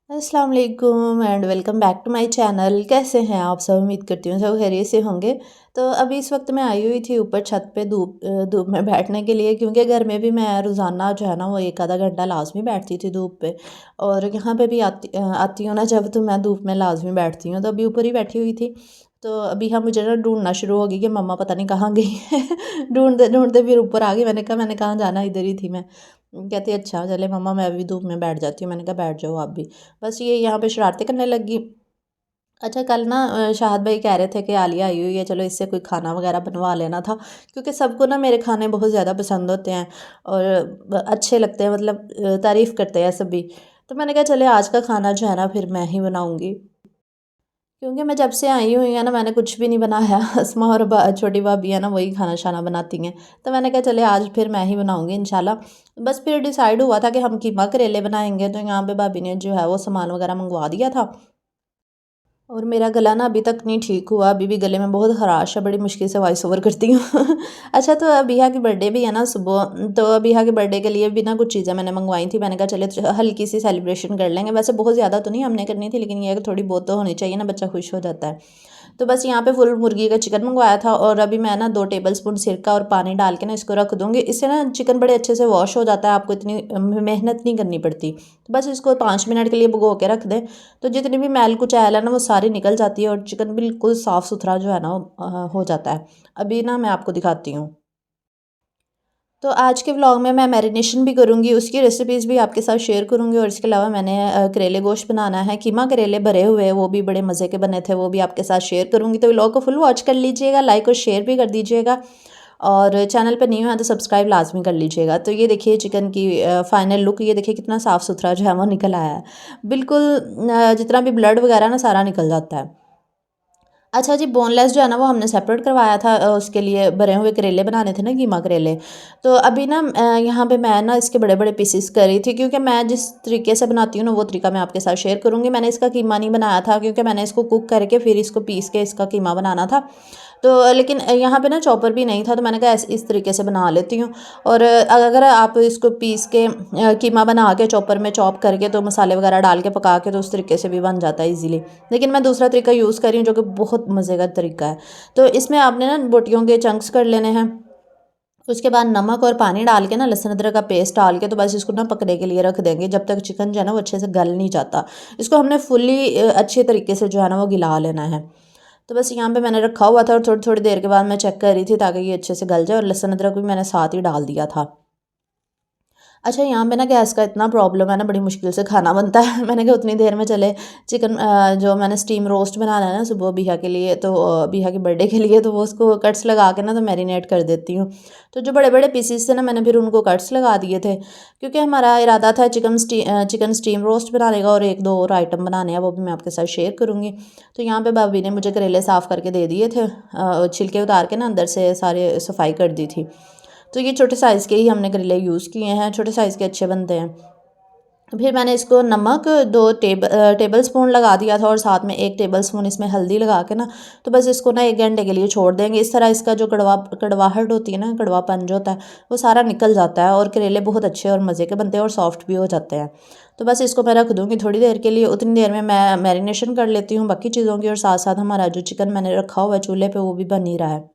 अस्सलाम वालेकुम and welcome back to my channel. कैसे हैं आप सब? उम्मीद करती हूँ सब खैरियत से होंगे। तो अभी इस वक्त मैं आई हुई थी ऊपर छत पे धूप में बैठने के लिए, क्योंकि घर में भी मैं रोज़ाना जो है ना वो एक आधा घंटा लाजमी बैठती थी धूप पे। और यहाँ पे भी आती हूँ ना जब, तो मैं धूप में लाजमी बैठती हूँ। तो अभी ऊपर ही बैठी हुई थी। तो अभी हम मुझे ना ढूंढना शुरू हो गई कि मम्मा पता नहीं कहाँ गई है। ढूंढते ढूंढते फिर ऊपर आ गई। मैंने कहाँ जाना, इधर ही थी मैं। कहती अच्छा चले मम्मा, मैं भी धूप में बैठ जाती हूँ। मैंने कहा बैठ जाओ आप भी। बस ये यहाँ पे शरारतें करने लगी। अच्छा कल ना शाहद भाई कह रहे थे कि आलिया आई हुई है, चलो इससे कोई खाना वगैरह बनवा लेना था, क्योंकि सबको ना मेरे खाने बहुत ज़्यादा पसंद होते हैं और अच्छे लगते हैं, मतलब तारीफ़ करते हैं सभी। तो मैंने कहा चले आज का खाना जो है ना फिर मैं ही बनाऊँगी, क्योंकि मैं जब से आई हुई है ना मैंने कुछ भी नहीं बनाया। अस्मा और छोटी भाभी है ना वही खाना शाना बनाती हैं। तो मैंने कहा चले आज फिर मैं ही बनाऊंगी इंशाल्लाह। बस फिर डिसाइड हुआ था कि हम कीमा करेले बनाएंगे, तो यहाँ पे भाभी ने जो है वो सामान वगैरह मंगवा दिया था। और मेरा गला ना अभी तक नहीं ठीक हुआ, अभी भी गले में बहुत खराश है, बड़ी मुश्किल से वॉइस ओवर करती हूँ। अच्छा तो अबिहा की बर्थडे भी है ना सुबह, तो अबिहा के बर्थडे के लिए भी ना कुछ चीज़ें मैंने मंगवाई थी। मैंने कहा चले हल्की सी सेलिब्रेशन कर लेंगे, वैसे बहुत ज़्यादा तो नहीं हमने करनी थी, लेकिन ये है कि थोड़ी बहुत तो होनी चाहिए ना, बच्चा खुश हो जाता है। तो बस यहाँ पे फुल मुर्गी का चिकन मंगवाया था, और अभी मैं ना 2 टेबल स्पून सिरका और पानी डाल के ना इसको रख दूँगी। इससे ना चिकन बड़े अच्छे से वॉश हो जाता है, आपको इतनी मेहनत नहीं करनी पड़ती। तो बस इसको 5 मिनट के लिए भिगो के रख दें, तो जितनी भी मैल कुचैल है ना वो सारी निकल जाती है और चिकन बिल्कुल साफ़ सुथरा जो है ना हो जाता है। अभी ना मैं आपको दिखाती हूँ। तो आज के व्लॉग में मैं मैरिनेशन भी करूँगी, उसकी रेसिपीज़ भी आपके साथ शेयर करूँगी। और इसके अलावा मैंने करेले गोश्त बनाना है, कीमा करेले भरे हुए, वो भी बड़े मज़े के बने थे, वो भी आपके साथ शेयर करूँगी। तो व्लॉग को फुल वॉच कर लीजिएगा, लाइक और शेयर भी कर दीजिएगा, और चैनल पर न्यू है तो सब्सक्राइब लाजमी कर लीजिएगा। तो ये देखिए चिकन की फाइनल लुक, ये देखिए कितना साफ़ सुथरा जो है वो निकल आया है। बिल्कुल जितना भी ब्लड वगैरह ना सारा निकल जाता है। अच्छा जी, बोनलेस जो है ना वो हमने सेपरेट करवाया था, उसके लिए भरे हुए करेले बनाने थे ना, कीमा करेले। तो अभी ना यहाँ पे मैं ना इसके बड़े बड़े पीसेस कर रही थी, क्योंकि मैं जिस तरीके से बनाती हूँ ना वो तरीका मैं आपके साथ शेयर करूँगी। मैंने इसका कीमा नहीं बनाया था, क्योंकि मैंने इसको कुक करके फिर इसको पीस के इसका कीमा बनाना था। तो लेकिन यहाँ पे ना चॉपर भी नहीं था, तो मैंने कहा इस तरीके से बना लेती हूँ। और अगर आप इसको पीस के कीमा बना के चॉपर में चॉप करके तो मसाले वगैरह डाल के पका के, तो उस तरीके से भी बन जाता है इजीली। लेकिन मैं दूसरा तरीका यूज़ कर रही हूँ जो कि बहुत मज़े का तरीका है। तो इसमें आपने ना बोटियों के चंक्स कर लेने हैं। उसके बाद नमक और पानी डाल के ना लहसुन अदरक का पेस्ट डाल के, तो बस इसको ना पकने के लिए रख देंगे जब तक चिकन जो है ना वो अच्छे से गल नहीं जाता। इसको हमने फुली अच्छे तरीके से जो है ना वो गिला लेना है। तो बस यहाँ पे मैंने रखा हुआ था, और थोड़ी थोड़ी देर के बाद मैं चेक कर रही थी ताकि ये अच्छे से गल जाए, और लहसुन अदरक भी मैंने साथ ही डाल दिया था। अच्छा यहाँ पे ना गैस का इतना प्रॉब्लम है ना, बड़ी मुश्किल से खाना बनता है। मैंने कहा उतनी देर में चले चिकन जो मैंने स्टीम रोस्ट बनाना है ना सुबह बिहा के लिए, तो बिहा के बर्थडे के लिए, तो वो उसको कट्स लगा के ना तो मैरिनेट कर देती हूँ। तो जो बड़े बड़े पीसीस थे ना मैंने फिर उनको कट्स लगा दिए थे, क्योंकि हमारा इरादा था चिकन स्टीम रोस्ट बनाने का, और एक दो और आइटम बनाने हैं, वो भी मैं आपके साथ शेयर करूँगी। तो यहाँ पर भाभी ने मुझे करेले साफ़ करके दे दिए थे, छिलके उतार के ना अंदर से सारे सफाई कर दी थी। तो ये छोटे साइज़ के ही हमने करेले यूज़ किए हैं, छोटे साइज़ के अच्छे बनते हैं। फिर मैंने इसको नमक 2 टेबल स्पून लगा दिया था, और साथ में 1 टेबल स्पून इसमें हल्दी लगा के ना, तो बस इसको ना 1 घंटे के लिए छोड़ देंगे। इस तरह इसका जो कड़वाहट होती है ना, कड़वापन जो होता है वो सारा निकल जाता है, और करेले बहुत अच्छे और मज़े के बनते हैं और सॉफ्ट भी हो जाते हैं। तो बस इसको मैं रख दूँगी थोड़ी देर के लिए, उतनी देर में मैं मैरिनेशन कर लेती हूँ बाकी चीज़ों की, और साथ साथ हमारा जो चिकन मैंने रखा हुआ है चूल्हे पे वो भी बन ही रहा है।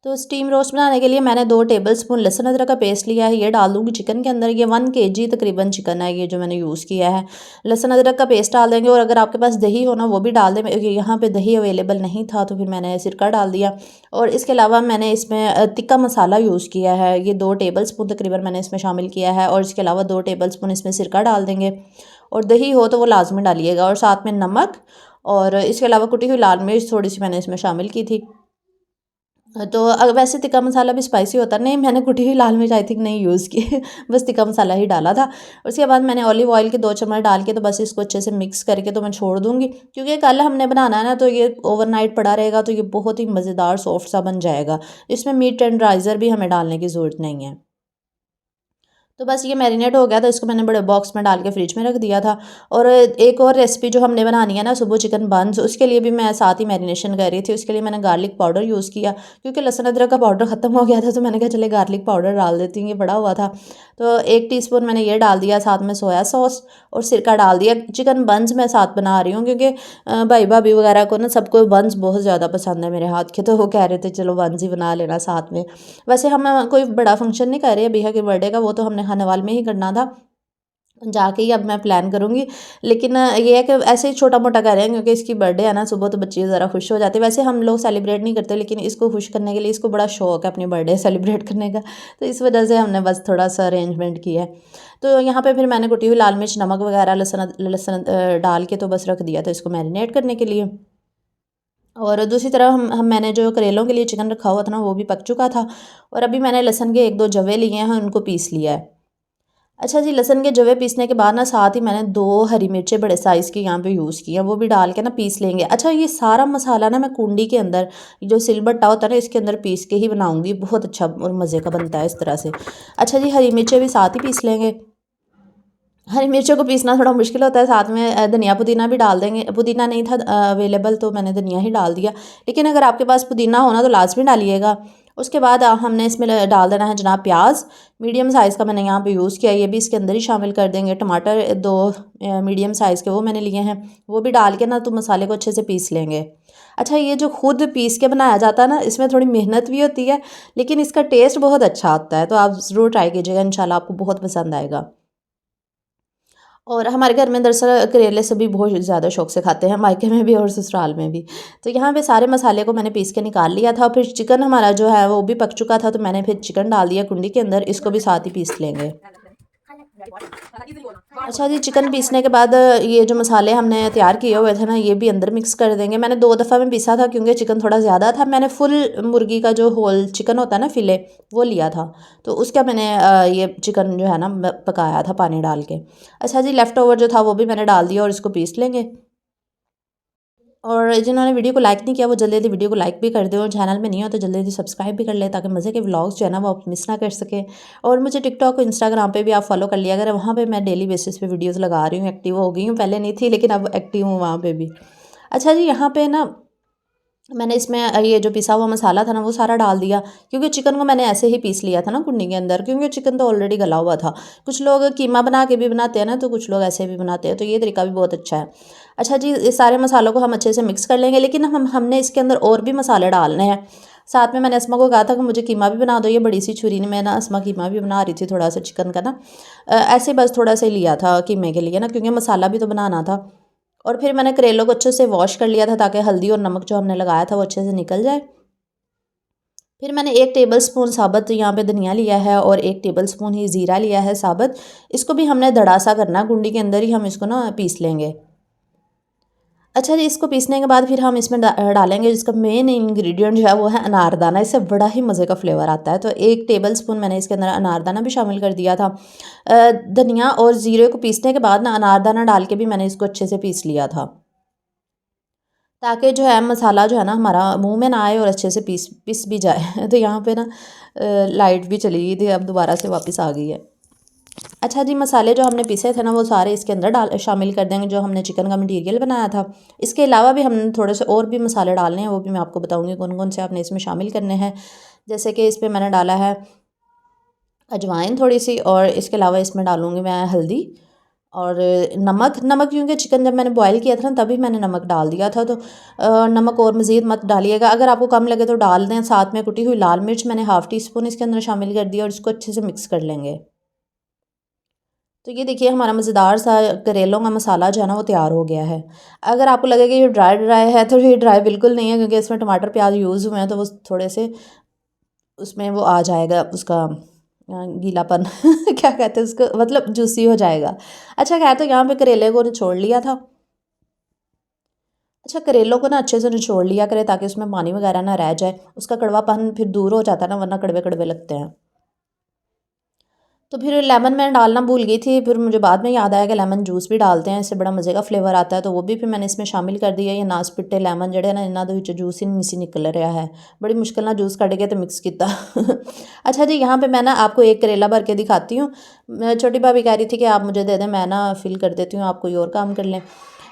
तो स्टीम रोस्ट बनाने के लिए मैंने 2 टेबल स्पून लहसुन अदरक का पेस्ट लिया है, ये डाल दूँगी चिकन के अंदर। ये 1 kg तकरीबन चिकन है ये जो मैंने यूज़ किया है। लहसुन अदरक का पेस्ट डाल देंगे, और अगर आपके पास दही हो ना वो भी डाल दें। यहाँ पे दही अवेलेबल नहीं था तो फिर मैंने सिरका डाल दिया। और इसके अलावा मैंने इसमें तिक्का मसाला यूज़ किया है, ये 2 टेबल स्पून तकरीबन मैंने इसमें शामिल किया है। और इसके अलावा 2 टेबल स्पून इसमें सिरका डाल देंगे, और दही हो तो वो लाजमी डालिएगा, और साथ में नमक, और इसके अलावा कुटी हुई लाल मिर्च थोड़ी सी मैंने इसमें शामिल की थी। तो वैसे तिक्का मसाला भी स्पाइसी होता है, नहीं मैंने कुटी हुई लाल मिर्च आई थिंक नहीं यूज़ की। बस तिक्का मसाला ही डाला था। उसके बाद मैंने ऑलिव ऑयल के 2 चम्मच डाल के, तो बस इसको अच्छे से मिक्स करके तो मैं छोड़ दूँगी, क्योंकि कल हमने बनाना है ना, तो ये ओवरनाइट पड़ा रहेगा, तो ये बहुत ही मज़ेदार सॉफ्ट सा बन जाएगा। इसमें मीट टेंडराइज़र भी हमें डालने की ज़रूरत नहीं है। तो बस ये मैरिनेट हो गया था, इसको मैंने बड़े बॉक्स में डाल के फ्रिज में रख दिया था। और एक और रेसिपी जो हमने बनानी है ना सुबह चिकन बंस, उसके लिए भी मैं साथ ही मैरिनेशन कर रही थी। उसके लिए मैंने गार्लिक पाउडर यूज़ किया, क्योंकि लहसुन अदरक का पाउडर ख़त्म हो गया था, तो मैंने कहा चले गार्लिक पाउडर डाल देती हूँ, ये पड़ा हुआ था। तो 1 टीस्पून मैंने ये डाल दिया, साथ में सोया सॉस और सिरका डाल दिया। चिकन बंस मैं साथ बना रही हूँ, क्योंकि भाई भाभी वगैरह को ना सबको बंस बहुत ज़्यादा पसंद है मेरे हाथ के, तो वो कह रहे थे चलो बंस ही बना लेना साथ में। वैसे हम कोई बड़ा फंक्शन नहीं कर रहे भैया के बर्थडे का, वो तो हमने हनवाल में ही करना था, जाके ही अब मैं प्लान करूँगी। लेकिन ये है कि ऐसे ही छोटा मोटा कर रहे हैं, क्योंकि इसकी बर्थडे है ना सुबह, तो बच्चे ज़रा खुश हो जाते हैं। वैसे हम लोग सेलिब्रेट नहीं करते, लेकिन इसको खुश करने के लिए इसको बड़ा शौक है अपनी बर्थडे सेलिब्रेट करने का, तो इस वजह से हमने बस थोड़ा सा अरेंजमेंट किया है। तो यहाँ पे फिर मैंने कुटी हुई लाल मिर्च, नमक वगैरह, लहसुन लहसुन डाल के तो बस रख दिया था इसको मैरिनेट करने के लिए। और दूसरी तरफ हम मैंने जो करेलों के लिए चिकन रखा हुआ था ना, वो भी पक चुका था। और अभी मैंने लहसुन के 1-2 जवे लिए हैं, उनको पीस लिया है। अच्छा जी, लहसुन के जवे पीसने के बाद ना साथ ही मैंने 2 हरी मिर्चें बड़े साइज़ की यहाँ पे यूज़ की हैं, वो भी डाल के ना पीस लेंगे। अच्छा, ये सारा मसाला ना मैं कुंडी के अंदर, जो सिलबट्टा होता है ना, इसके अंदर पीस के ही बनाऊँगी, बहुत अच्छा और मज़े का बनता है इस तरह से। अच्छा जी, हरी मिर्चें भी साथ ही पीस लेंगे। हरी मिर्चों को पीसना थोड़ा मुश्किल होता है, साथ में धनिया पुदीना भी डाल देंगे। पुदीना नहीं था अवेलेबल, तो मैंने धनिया ही डाल दिया, लेकिन अगर आपके पास पुदीना हो ना तो लाजमी डालिएगा। उसके बाद हमने इसमें डाल देना है जनाब प्याज। मीडियम साइज़ का मैंने यहाँ पे यूज़ किया, ये भी इसके अंदर ही शामिल कर देंगे। टमाटर 2 मीडियम साइज़ के वो मैंने लिए हैं, वो भी डाल के ना तो मसाले को अच्छे से पीस लेंगे। अच्छा, ये जो खुद पीस के बनाया जाता है ना, इसमें थोड़ी मेहनत भी होती है, लेकिन इसका टेस्ट बहुत अच्छा आता है, तो आप ज़रूर ट्राई कीजिएगा, इंशाल्लाह आपको बहुत पसंद आएगा। और हमारे घर में दरअसल करेले सभी बहुत ज़्यादा शौक से खाते हैं, मायके में भी और ससुराल में भी। तो यहाँ पे सारे मसाले को मैंने पीस के निकाल लिया था। फिर चिकन हमारा जो है वो भी पक चुका था, तो मैंने फिर चिकन डाल दिया कुंडी के अंदर, इसको भी साथ ही पीस लेंगे। अच्छा जी, चिकन पीसने के बाद ये जो मसाले हमने तैयार किए हुए थे ना, ये भी अंदर मिक्स कर देंगे। मैंने 2 दफ़ा में पीसा था, क्योंकि चिकन थोड़ा ज़्यादा था। मैंने फुल मुर्गी का जो होल चिकन होता है ना, फ़िले, वो लिया था। तो उसका मैंने ये चिकन जो है ना पकाया था पानी डाल के। अच्छा जी, लेफ़्ट ओवर जो था वो भी मैंने डाल दिया और इसको पीस लेंगे। और जिन्होंने वीडियो को लाइक नहीं किया, वो जल्दी जल्दी वीडियो को लाइक भी कर दें, और चैनल में नहीं हो तो जल्दी जल्दी सब्सक्राइब भी कर लें, ताकि मज़े के व्लॉग्स जो है ना वो आप मिस ना कर सकें। और मुझे टिकटॉक और इंस्टाग्राम पे भी आप फॉलो कर लिया अगर, वहाँ पे मैं डेली बेसिस पे वीडियोस लगा रही हूँ, एक्टिव हो गई हूँ, पहले नहीं थी लेकिन अब एक्टिव हूँ वहाँ पे भी। अच्छा जी, यहाँ पे ना मैंने इसमें ये जो पिसा हुआ मसाला था ना वो सारा डाल दिया, क्योंकि चिकन को मैंने ऐसे ही पीस लिया था ना कुंडी के अंदर, क्योंकि चिकन तो ऑलरेडी गला हुआ था। कुछ लोग कीमा बना के भी बनाते हैं ना, तो कुछ लोग ऐसे भी बनाते हैं, तो ये तरीका भी बहुत अच्छा है। अच्छा जी, इस सारे मसालों को हम अच्छे से मिक्स कर लेंगे, लेकिन हमने इसके अंदर और भी मसाले डालने हैं। साथ में मैंने असमा को कहा था कि मुझे कीमा भी बना दो, ये बड़ी सी छुरी ने, मैं ना असमा कीमा भी बना रही थी थोड़ा सा चिकन का ना, ऐसे बस थोड़ा सा ही लिया था कीमे के लिए ना, क्योंकि मसाला भी तो बनाना था। और फिर मैंने करेलों को अच्छे से वॉश कर लिया था, ताकि हल्दी और नमक जो हमने लगाया था वो अच्छे से निकल जाए। फिर मैंने 1 टेबलस्पून साबुत यहाँ पे धनिया लिया है, और 1 टेबलस्पून ही ज़ीरा लिया है साबुत। इसको भी हमने दड़ासा करना है, कुंडी के अंदर ही हम इसको ना पीस लेंगे। अच्छा जी, इसको पीसने के बाद फिर हम इसमें डालेंगे जिसका मेन इंग्रेडिएंट जो है वो है अनारदाना। इससे बड़ा ही मज़े का फ्लेवर आता है, तो 1 टेबलस्पून मैंने इसके अंदर अनारदाना भी शामिल कर दिया था। धनिया और ज़ीरे को पीसने के बाद ना अनारदाना डाल के भी मैंने इसको अच्छे से पीस लिया था, ताकि जो है मसाला जो है ना हमारा मुंह में ना आए और अच्छे से पीस पीस भी जाए। तो यहाँ पे ना लाइट भी चली गई थी, अब दोबारा से वापस आ गई है। अच्छा जी, मसाले जो हमने पीसे थे ना वो सारे इसके अंदर डाल शामिल कर देंगे, जो हमने चिकन का मटीरियल बनाया था। इसके अलावा भी हमने थोड़े से और भी मसाले डालने हैं, वो भी मैं आपको बताऊँगी कौन कौन से आपने इसमें शामिल करने हैं। जैसे कि इसमें मैंने डाला है अजवाइन थोड़ी सी, और इसके अलावा इसमें डालूँगी मैं हल्दी और नमक। नमक क्योंकि चिकन जब मैंने बॉयल किया था ना तभी मैंने नमक डाल दिया था, तो नमक और मज़ीद मत डालिएगा, अगर आपको कम लगे तो डाल दें। साथ में कुटी हुई लाल मिर्च मैंने ½ टीस्पून इसके अंदर शामिल कर दिया, और इसको अच्छे से मिक्स कर लेंगे। तो ये देखिए हमारा मज़ेदार सा करेलों का मसाला जो है ना वो तैयार हो गया है। अगर आपको लगे कि ये ड्राई ड्राई है, तो ये ड्राई बिल्कुल नहीं है, क्योंकि इसमें टमाटर प्याज यूज़ हुए हैं, तो वो थोड़े से उसमें वो आ जाएगा उसका गीलापन क्या कहते हैं उसको, मतलब जूसी हो जाएगा। अच्छा, खैर तो यहाँ पे करेले को निचोड़ लिया था। अच्छा, करेलों को ना अच्छे से निचोड़ लिया करें, ताकि उसमें पानी वगैरह ना रह जाए, उसका कड़वापन फिर दूर हो जाता है ना, वरना कड़वे कड़वे लगते हैं। तो फिर लेमन मैं डालना भूल गई थी, फिर मुझे बाद में याद आया कि लेमन जूस भी डालते हैं, इससे बड़ा मज़े का फ्लेवर आता है, तो वो भी फिर मैंने इसमें शामिल कर दिया। ये नासपिट्टे लेमन जड़े ना इन्हों के जूस ही नहीं सी निकल रहा है, बड़ी मुश्किल ना जूस कढ़ के तो मिक्स किया। अच्छा जी, यहाँ पे मैं ना आपको एक करेला भर के दिखाती हूँ। छोटी भाभी कह रही थी कि आप मुझे दे दें, मैं ना फिल कर देती हूँ, आप कोई और काम कर लें।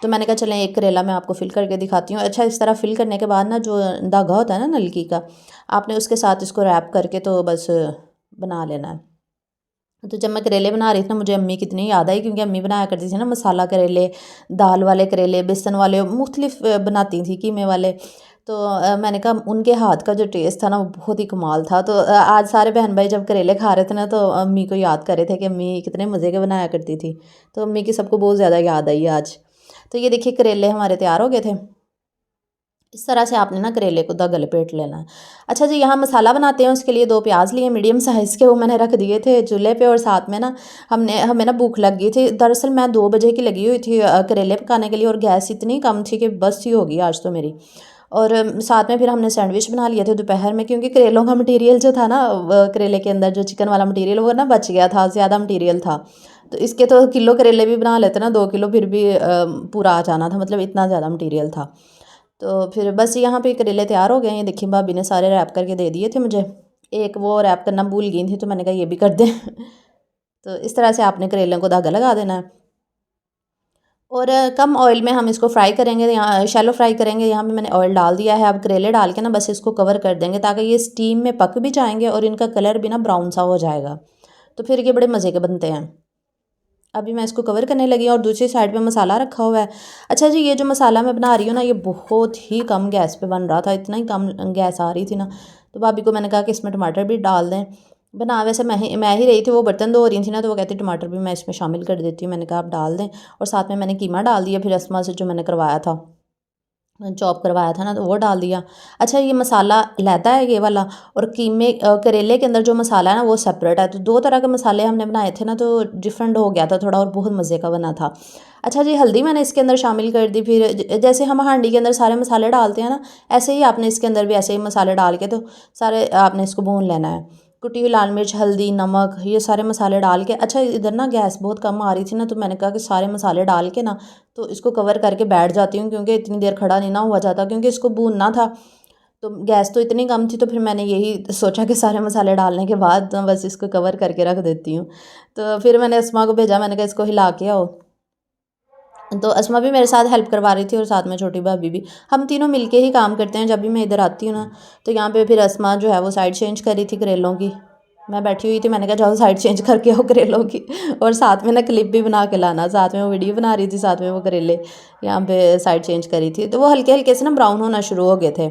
तो मैंने कहा चलें एक करेला मैं आपको फिल करके दिखाती हूँ। अच्छा, इस तरह फिल करने के बाद ना जो धागा होता है ना नलकी का, आपने उसके साथ इसको रैप करके तो बस बना लेना है। तो जब मैं करेले बना रही थी ना, मुझे अम्मी कितनी याद आई, क्योंकि अम्मी बनाया करती थी ना मसाला करेले, दाल वाले करेले, बेसन वाले, मुख्तलिफ बनाती थी, कीमे वाले। तो मैंने कहा उनके हाथ का जो टेस्ट था ना वो बहुत ही कमाल था। तो आज सारे बहन भाई जब करेले खा रहे थे ना, तो अम्मी को याद कर रहे थे कि अम्मी कितने मज़े के बनाया करती थी। तो अम्मी की सबको बहुत ज़्यादा याद आई आज। तो ये देखिए करेले हमारे तैयार हो गए थे। इस तरह से आपने ना करेले को दागा लपेट लेना है। अच्छा जी, यहाँ मसाला बनाते हैं, उसके लिए 2 प्याज लिए मीडियम साइज़ के, वो मैंने रख दिए थे चूल्हे पे। और साथ में ना हमें ना भूख लग गई थी। दरअसल मैं 2 बजे की लगी हुई थी करेले पकाने के लिए, और गैस इतनी कम थी कि बस ही होगी आज तो मेरी। और साथ में फिर हमने सैंडविच बना लिए थे दोपहर में, क्योंकि करेलों का मटीरियल जो था ना, करेले के अंदर जो चिकन वाला मटीरियल वो ना बच गया था, ज़्यादा मटीरियल था। तो इसके तो किलो करेले भी बना लेते ना, 2 किलो फिर भी पूरा आ जाना था, मतलब इतना ज़्यादा मटीरियल था। तो फिर बस यहाँ पे करेले तैयार हो गए हैं। ये देखिए भाभी ने सारे रैप करके दे दिए थे मुझे। एक वो रैप करना भूल गई थी, तो मैंने कहा ये भी कर दें। तो इस तरह से आपने करेलों को धागा लगा देना है। और कम ऑयल में हम इसको फ्राई करेंगे, यहाँ शैलो फ्राई करेंगे। यहाँ पे मैंने ऑयल डाल दिया है। अब करेले डाल के ना बस इसको कवर कर देंगे, ताकि ये स्टीम में पक भी जाएंगे और इनका कलर भी ना ब्राउन सा हो जाएगा। तो फिर ये बड़े मज़े के बनते हैं। अभी मैं इसको कवर करने लगी और दूसरी साइड पे मसाला रखा हुआ है। अच्छा जी, ये जो मसाला मैं बना रही हूँ ना, ये बहुत ही कम गैस पे बन रहा था, इतना ही कम गैस आ रही थी ना। तो भाभी को मैंने कहा कि इसमें टमाटर भी डाल दें। बना वैसे मैं ही रही थी, वो बर्तन धो रही थी ना, तो वो कहती टमाटर भी मैं इसमें शामिल कर देती हूँ। मैंने कहा आप डाल दें। और साथ में मैंने कीमा डाल दिया, फिर अस्मा से जो मैंने करवाया था, चॉप करवाया था ना, तो वो डाल दिया। अच्छा, ये मसाला लैता है ये वाला, और कीमे करेले के अंदर जो मसाला है ना वो सेपरेट है। तो 2 तरह के मसाले हमने बनाए थे ना, तो डिफरेंट हो गया था थोड़ा, और बहुत मज़े का बना था। अच्छा जी, हल्दी मैंने इसके अंदर शामिल कर दी। फिर जैसे हम हांडी के अंदर सारे मसाले डालते हैं ना, ऐसे ही आपने इसके अंदर भी ऐसे ही मसाले डाल के तो सारे आपने इसको भून लेना है। कुटी हुई लाल मिर्च, हल्दी, नमक, ये सारे मसाले डाल के। अच्छा, इधर ना गैस बहुत कम आ रही थी ना, तो मैंने कहा कि सारे मसाले डाल के ना तो इसको कवर करके बैठ जाती हूँ, क्योंकि इतनी देर खड़ा नहीं ना हुआ जाता, क्योंकि इसको भूनना था। तो गैस तो इतनी कम थी, तो फिर मैंने यही सोचा कि सारे मसाले डालने के बाद तो बस इसको कवर करके रख देती हूँ। तो फिर मैंने अस्मा को भेजा, मैंने कहा इसको हिला के आओ। तो अस्मा भी मेरे साथ हेल्प करवा रही थी, और साथ में छोटी भाभी भी। हम तीनों मिलके ही काम करते हैं। जब भी मैं इधर आती हूँ ना, तो यहाँ पे फिर अस्मा जो है वो साइड चेंज कर रही थी करेलों की। मैं बैठी हुई थी, मैंने कहा जाओ साइड चेंज करके आओ करेलों की। और साथ में ना क्लिप भी बना के लाना, साथ में वो वीडियो बना रही थी, साथ में वो करेले यहाँ पे साइड चेंज करी थी। तो वो हल्के हल्के से ना ब्राउन होना शुरू हो गए थे।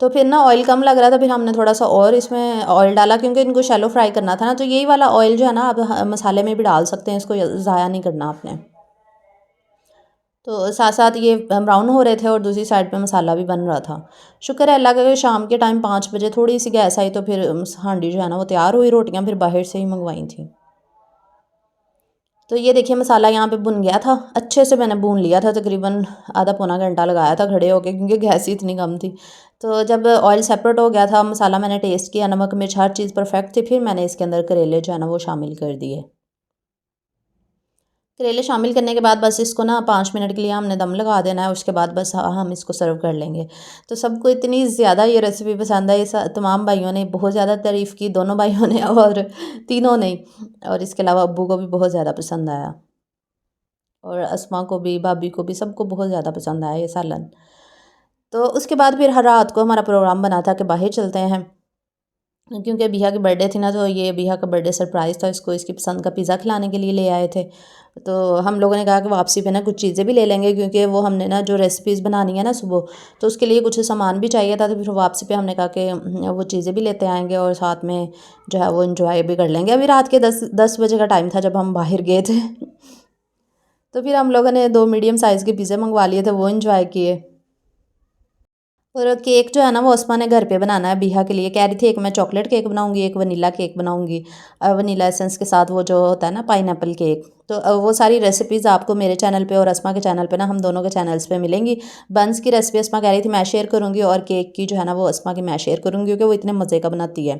तो फिर ना ऑयल कम लग रहा था, फिर हमने थोड़ा सा और इसमें ऑयल डाला, क्योंकि इनको शैलो फ्राई करना था ना। तो यही वाला ऑयल जो है ना आप मसाले में भी डाल सकते हैं, इसको ज़ाया नहीं करना आपने। तो साथ साथ ये ब्राउन हो रहे थे, और दूसरी साइड पे मसाला भी बन रहा था। शुक्र है अल्लाह का कि शाम के टाइम 5 बजे थोड़ी सी गैस आई, तो फिर हांडी जो है ना वो तैयार हुई। रोटियां फिर बाहर से ही मंगवाई थी। तो ये देखिए मसाला यहाँ पे भुन गया था, अच्छे से मैंने भून लिया था, तकरीबन आधा पौना घंटा लगाया था खड़े होके, क्योंकि गैस ही इतनी कम थी। तो जब ऑयल सेपरेट हो गया था, मसाला मैंने टेस्ट किया, नमक मिर्च हर चीज़ परफेक्ट थी, फिर मैंने इसके अंदर करेले जो है ना वो शामिल कर दिए। करेले शामिल करने के बाद बस इसको ना 5 मिनट के लिए हमने दम लगा देना है। उसके बाद बस हम इसको सर्व कर लेंगे। तो सबको इतनी ज़्यादा ये रेसिपी पसंद आई, तमाम भाइयों ने बहुत ज़्यादा तारीफ़ की, दोनों भाइयों ने और तीनों ने। और इसके अलावा अब्बू को भी बहुत ज़्यादा पसंद आया, और अस्मा को भी, भाभी को भी, सबको बहुत ज़्यादा पसंद आया ये सालन। तो उसके बाद फिर हर रात को हमारा प्रोग्राम बना था कि बाहर चलते हैं, क्योंकि बिहा की बर्थडे थी ना, तो ये बिहा का बर्थडे सरप्राइज़ था, इसको इसकी पसंद का पिज़्ज़ा खिलाने के लिए ले आए थे। तो हम लोगों ने कहा कि वापसी पे ना कुछ चीज़ें भी ले लेंगे, क्योंकि वो हमने ना जो रेसिपीज़ बनानी है ना सुबह, तो उसके लिए कुछ सामान भी चाहिए था। तो फिर वापसी पे हमने कहा कि वो चीज़ें भी लेते आएंगे, और साथ में जो है वो इन्जॉय भी कर लेंगे। अभी रात के 10 बजे का टाइम था जब हम बाहर गए थे। तो फिर हम लोगों ने 2 मीडियम साइज़ के पिज़्ज़े मंगवा लिए थे, वो इन्जॉय किए। और केक जो है ना वो अस्मा ने घर पे बनाना है बिहा के लिए। कह रही थी एक मैं चॉकलेट केक बनाऊंगी, एक वनीला केक बनाऊंगी, वनीला एसेंस के साथ, वो जो होता है ना पाइनएप्पल केक, तो वो सारी रेसिपीज़ आपको मेरे चैनल पे और अस्मा के चैनल पे ना, हम दोनों के चैनल्स पे मिलेंगी। बंस की रेसिपी अस्मा कह रही थी मैं शेयर करूँगी, और केक की जो है ना वो अस्मा की मैं शेयर करूँगी, क्योंकि वो इतने मज़े का बनाती है।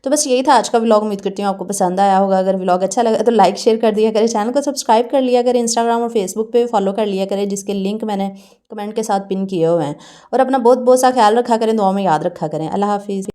तो बस यही था आज का व्लॉग। उम्मीद करती हूँ आपको पसंद आया होगा। अगर व्लॉग अच्छा लगा तो लाइक शेयर कर दिया करें, चैनल को सब्सक्राइब कर लिया करें, इंस्टाग्राम और फेसबुक पे फॉलो कर लिया करें, जिसके लिंक मैंने कमेंट के साथ पिन किए हुए हैं। और अपना बहुत बहुत सा ख्याल रखा करें, दुआ में याद रखा करें। अल्लाह हाफिज़।